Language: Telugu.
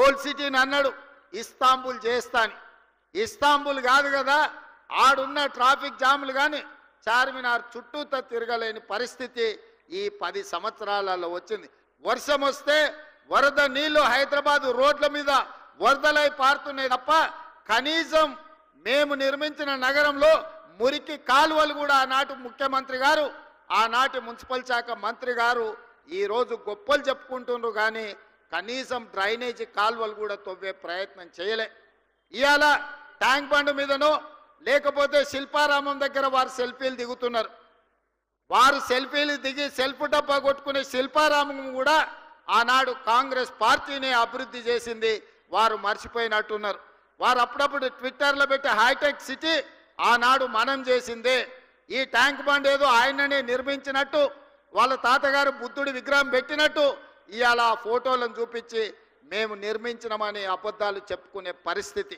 ఓల్డ్ సిటీని అన్నాడు ఇస్తాంబుల్ చేస్తాని. ఇస్తాంబుల్ కాదు కదా, ఆడున్న ట్రాఫిక్ జాములు కానీ చార్మినార్ చుట్టూతో తిరగలేని పరిస్థితి ఈ 10 సంవత్సరాలలో వచ్చింది. వర్షం వస్తే వరద నీళ్లు హైదరాబాద్ రోడ్ల మీద వరదలై పారుతున్నాయి తప్ప కనీసం మేము నిర్మించిన నగరంలో మురికి కాలువలు కూడా ఆనాటి ముఖ్యమంత్రి గారు, ఆనాటి మున్సిపల్ శాఖ మంత్రి గారు ఈరోజు గొప్పలు చెప్పుకుంటున్నారు కానీ కనీసం డ్రైనేజీ కాలువలు కూడా తవ్వే ప్రయత్నం చేయలే. ఇవాళ ట్యాంక్ బండ్ మీదనో లేకపోతే శిల్పారామం దగ్గర వారు సెల్ఫీలు దిగుతున్నారు. వారు సెల్ఫీలు దిగి సెల్ఫ్ డబ్బా కొట్టుకునే శిల్పారామం కూడా ఆనాడు కాంగ్రెస్ పార్టీని అభివృద్ధి చేసింది, వారు మర్చిపోయినట్టున్నారు. వారు అప్పుడప్పుడు ట్విట్టర్లో పెట్టి హైటెక్ సిటీ ఆనాడు మనం చేసిందే. ఈ ట్యాంక్ బండ్ ఏదో ఆయననే నిర్మించినట్టు, వాళ్ళ తాతగారు బుద్ధుడి విగ్రహం పెట్టినట్టు ఇవాళ ఫోటోలను చూపించి మేము నిర్మించినామని అబద్ధాలు చెప్పుకునే పరిస్థితి.